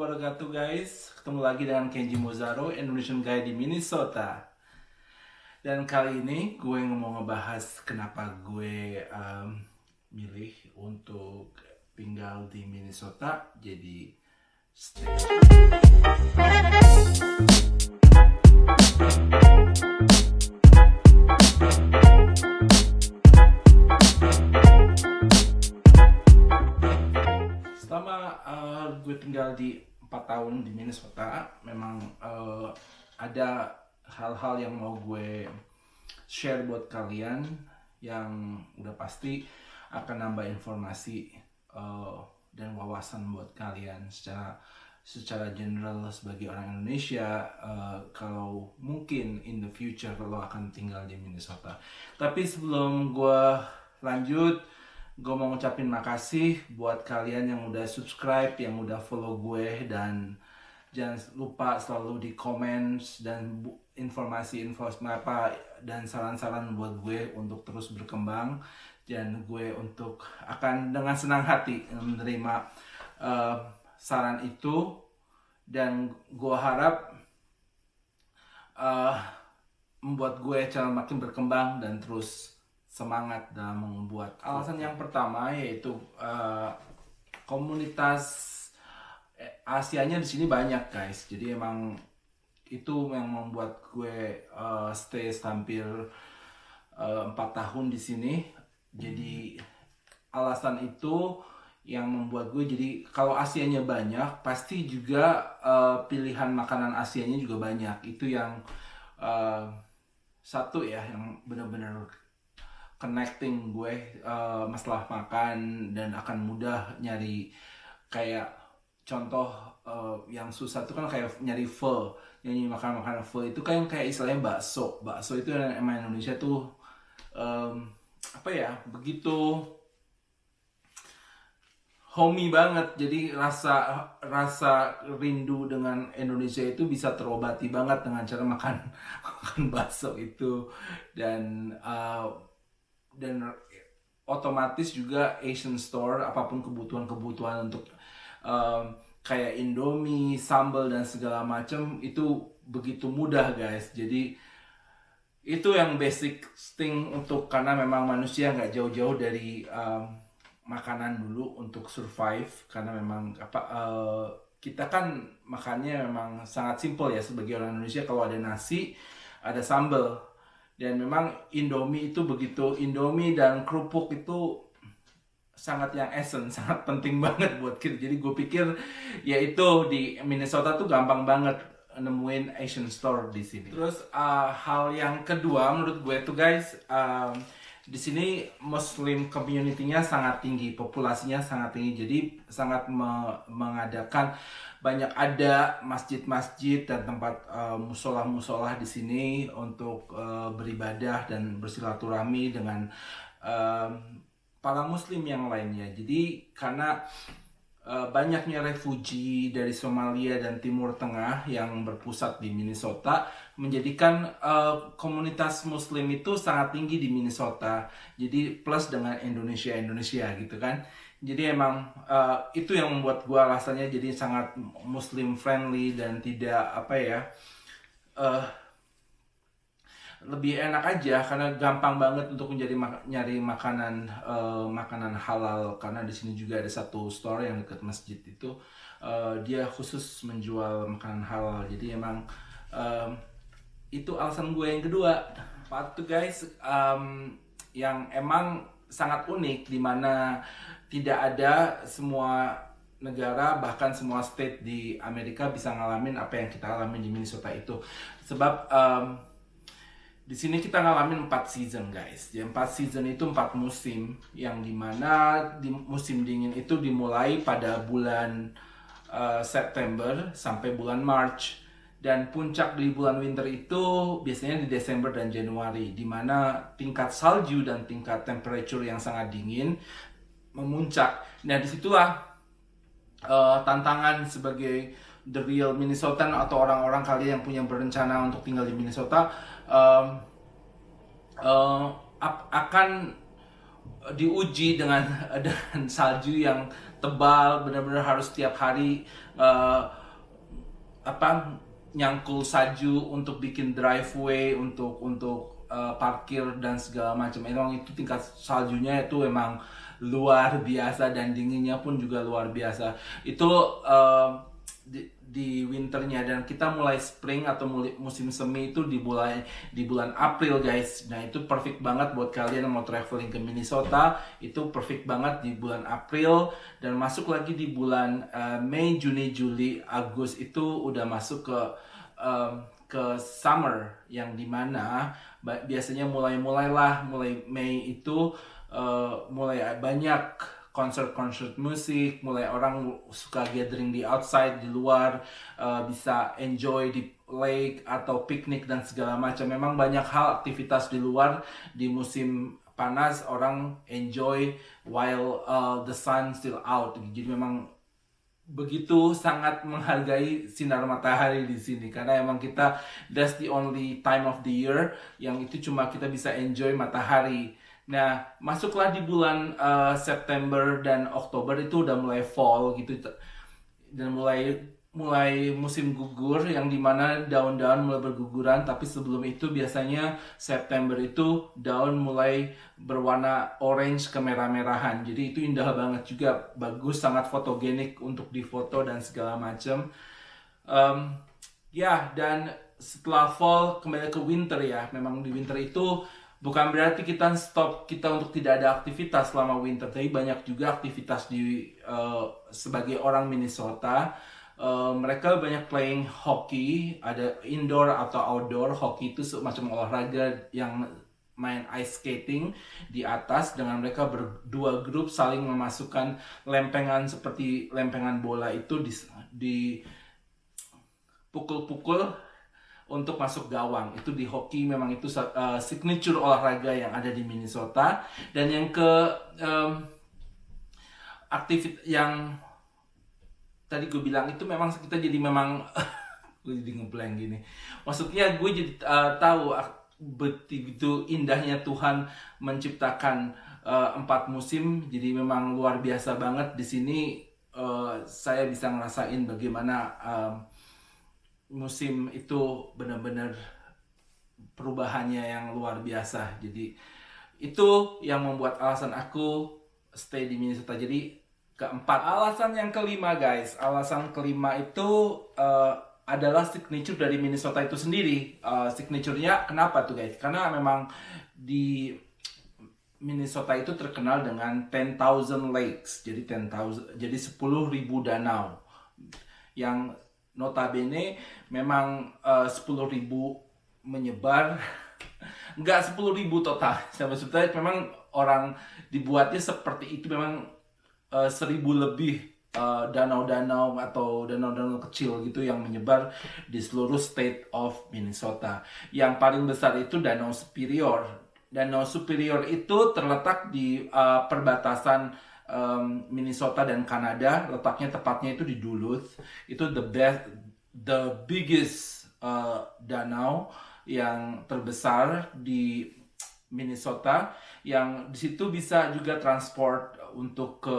Wabarakatuh guys, ketemu lagi dengan Kenji Mozaro, Indonesian Guy di Minnesota. Dan kali ini gue mau ngebahas kenapa gue milih untuk tinggal di Minnesota. Jadi stay. Selama gue tinggal di 4 tahun di Minnesota, memang ada hal-hal yang mau gue share buat kalian yang udah pasti akan nambah informasi dan wawasan buat kalian secara general sebagai orang Indonesia, kalau mungkin in the future lo akan tinggal di Minnesota. Tapi sebelum gue lanjut, gue mau ngucapin makasih buat kalian yang udah subscribe, yang udah follow gue, dan jangan lupa selalu di comments dan informasi-informasi apa dan saran-saran buat gue untuk terus berkembang. Dan gue akan dengan senang hati menerima saran itu, dan gue harap membuat gue channel makin berkembang dan terus semangat dalam membuat. Alasan yang pertama yaitu komunitas Asianya di sini banyak guys. Jadi emang itu yang membuat gue stay hampir 4 tahun di sini. Jadi alasan itu yang membuat gue, jadi kalau Asianya banyak, pasti juga pilihan makanan Asianya juga banyak. Itu yang satu ya, yang benar-benar connecting gue masalah makan, dan akan mudah nyari. Kayak contoh yang susah itu kan kayak nyari pho, nyari makan pho itu kan kayak istilahnya bakso itu emang Indonesia tuh apa ya, begitu homey banget. Jadi rasa rindu dengan Indonesia itu bisa terobati banget dengan cara makan bakso itu. Dan otomatis juga Asian store, apapun kebutuhan untuk kayak Indomie, sambal dan segala macam itu begitu mudah guys. Jadi itu yang basic thing karena memang manusia nggak jauh-jauh dari makanan dulu untuk survive. Karena memang kita kan makannya memang sangat simple ya sebagai orang Indonesia. Kalau ada nasi, ada sambal. Dan memang Indomie itu begitu, Indomie dan kerupuk itu sangat sangat penting banget buat kita. Jadi gue pikir ya itu di Minnesota tuh gampang banget nemuin Asian store di sini. Terus hal yang kedua menurut gue tuh guys, di sini Muslim community-nya sangat tinggi, populasinya sangat tinggi. Jadi sangat mengadakan banyak, ada masjid-masjid dan tempat musola-musola di sini untuk beribadah dan bersilaturahmi dengan para Muslim yang lainnya. Jadi karena banyaknya refugi dari Somalia dan Timur Tengah yang berpusat di Minnesota, menjadikan komunitas Muslim itu sangat tinggi di Minnesota. Jadi plus dengan Indonesia gitu kan. Jadi emang itu yang membuat gue alasannya jadi sangat Muslim friendly dan tidak lebih enak aja, karena gampang banget untuk nyari makanan halal. Karena di sini juga ada satu store yang dekat masjid itu, dia khusus menjual makanan halal. Jadi emang itu alasan gue yang kedua. Tuh guys, yang emang sangat unik, dimana tidak ada semua negara, bahkan semua state di Amerika bisa ngalamin apa yang kita alamin di Minnesota itu. Sebab di sini kita ngalamin 4 season guys. Jadi 4 season itu 4 musim, yang dimana di musim dingin itu dimulai pada bulan September sampai bulan March, dan puncak di bulan winter itu biasanya di Desember dan Januari, dimana tingkat salju dan tingkat temperature yang sangat dingin memuncak. Nah disitulah tantangan sebagai the real Minnesotan atau orang-orang kalian yang punya berencana untuk tinggal di Minnesota akan diuji dengan dengan salju yang tebal, benar-benar harus setiap hari uh, apa nyangkul salju untuk bikin driveway, untuk parkir dan segala macam. Emang itu tingkat saljunya itu emang luar biasa dan dinginnya pun juga luar biasa. Itu di winternya, dan kita mulai spring atau musim semi itu di bulan April guys. Nah itu perfect banget buat kalian yang mau traveling ke Minnesota, itu perfect banget di bulan April. Dan masuk lagi di bulan Mei, Juni, Juli, Agustus itu udah masuk ke summer, yang dimana biasanya mulai Mei itu mulai banyak konser musik, mulai orang suka gathering di outside, di luar, bisa enjoy di lake atau piknik dan segala macam. Memang banyak hal aktivitas di luar di musim panas, orang enjoy while the sun still out. Jadi memang begitu sangat menghargai sinar matahari di sini, karena emang kita that's the only time of the year yang itu cuma kita bisa enjoy matahari. Nah, masuklah di bulan September dan Oktober itu udah mulai fall gitu, dan mulai musim gugur, yang dimana daun-daun mulai berguguran. Tapi sebelum itu biasanya September itu daun mulai berwarna orange kemerah-merahan. Jadi itu indah banget juga, bagus, sangat fotogenik untuk difoto dan segala macam. Ya, dan setelah fall kembali ke winter ya. Memang di winter itu bukan berarti kita stop kita untuk tidak ada aktivitas selama winter, tapi banyak juga aktivitas sebagai orang Minnesota. Mereka banyak playing hockey, ada indoor atau outdoor. Hockey itu semacam olahraga yang main ice skating di atas, dengan mereka berdua grup saling memasukkan lempengan seperti lempengan bola itu di pukul-pukul untuk masuk gawang. Itu di hoki, memang itu signature olahraga yang ada di Minnesota. Dan yang aktivitas yang tadi gue bilang itu memang kita jadi memang gue jadi ngeblank gini. Maksudnya gue jadi tahu begitu indahnya Tuhan menciptakan 4 musim. Jadi memang luar biasa banget di sini. Saya bisa ngerasain bagaimana musim itu benar-benar perubahannya yang luar biasa. Jadi itu yang membuat alasan aku stay di Minnesota. Jadi keempat, alasan yang kelima guys, alasan kelima itu adalah signature dari Minnesota itu sendiri. Signaturenya kenapa tuh guys? Karena memang di Minnesota itu terkenal dengan 10,000 lakes. Jadi 10.000 danau yang notabene memang 10.000 menyebar, nggak 10.000 total. Sebetulnya memang orang dibuatnya seperti itu, memang 1.000 lebih danau-danau atau danau-danau kecil gitu yang menyebar di seluruh state of Minnesota. Yang paling besar itu Danau Superior. Danau Superior itu terletak di perbatasan Minnesota dan Kanada. Letaknya tepatnya itu di Duluth. Itu the biggest danau yang terbesar di Minnesota, yang di situ bisa juga transport untuk ke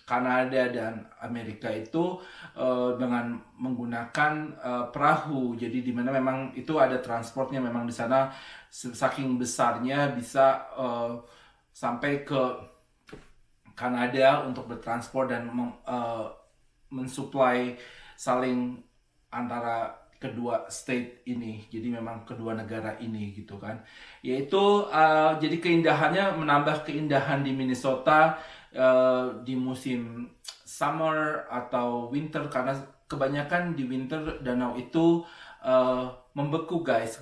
Kanada dan Amerika itu dengan menggunakan perahu. Jadi di mana memang itu ada transportnya, memang di sana saking besarnya bisa sampai ke Kanada untuk bertransport dan mensuplai saling antara kedua state ini. Jadi memang kedua negara ini gitu kan. Yaitu jadi keindahannya, menambah keindahan di Minnesota di musim summer atau winter, karena kebanyakan di winter danau itu membeku guys.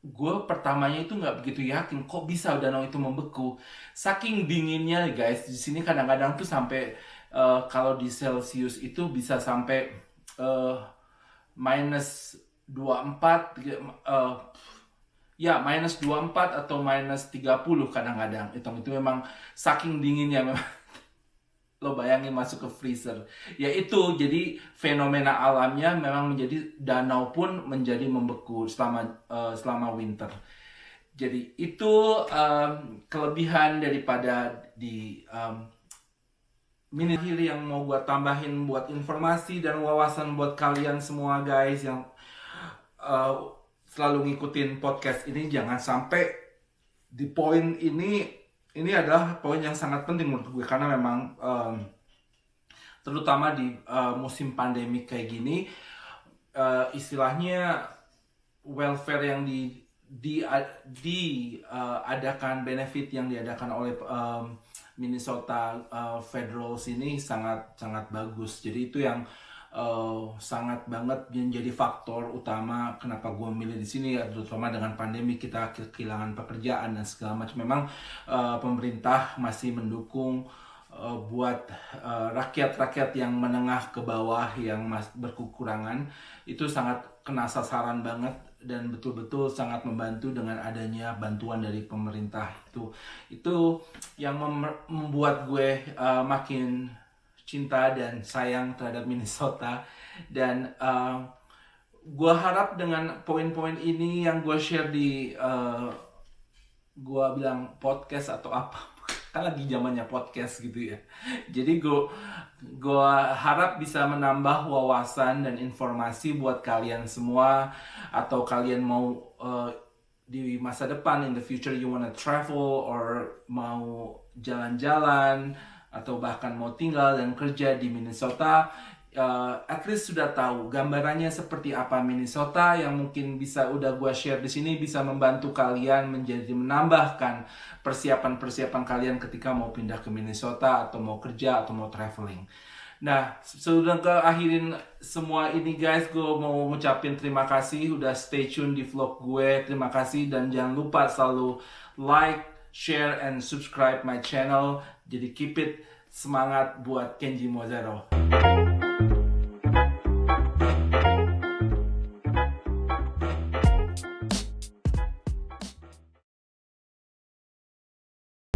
Gue pertamanya itu nggak begitu yakin kok bisa danau itu membeku. Saking dinginnya guys, di sini kadang-kadang tuh sampai kalau di Celsius itu bisa sampai minus 24, ya minus 24 atau minus 30 kadang-kadang. Itu memang saking dinginnya memang. Lo bayangin masuk ke freezer. Ya itu, jadi fenomena alamnya memang menjadi danau pun menjadi membeku selama winter. Jadi itu kelebihan daripada di mini yang mau gue tambahin buat informasi dan wawasan buat kalian semua guys yang selalu ngikutin podcast ini. Jangan sampai di poin ini adalah poin yang sangat penting menurut gue, karena memang terutama di musim pandemi kayak gini, istilahnya welfare yang diadakan, benefit yang diadakan oleh Minnesota Federal sini sangat bagus. Jadi itu yang sangat banget menjadi faktor utama kenapa gue milih di sini, terutama dengan pandemi kita kehilangan pekerjaan dan segala macam. Memang pemerintah masih mendukung buat rakyat yang menengah ke bawah yang berkekurangan, itu sangat kena sasaran banget dan betul-betul sangat membantu dengan adanya bantuan dari pemerintah. Itu yang membuat gue makin cinta dan sayang terhadap Minnesota. Dan gue harap dengan poin-poin ini yang gue share di gue bilang podcast atau apa, kan lagi zamannya podcast gitu ya. Jadi gue harap bisa menambah wawasan dan informasi buat kalian semua, atau kalian mau di masa depan, in the future you wanna travel or mau jalan-jalan atau bahkan mau tinggal dan kerja di Minnesota, at least sudah tahu gambarannya seperti apa Minnesota, yang mungkin bisa udah gue share di sini bisa membantu kalian menambahkan persiapan kalian ketika mau pindah ke Minnesota atau mau kerja atau mau traveling. Nah, sudah akhirin semua ini guys, gue mau ngucapin terima kasih udah stay tune di vlog gue. Terima kasih, dan jangan lupa selalu like, share, and subscribe my channel. Jadi keep it semangat buat Kenji Mozero.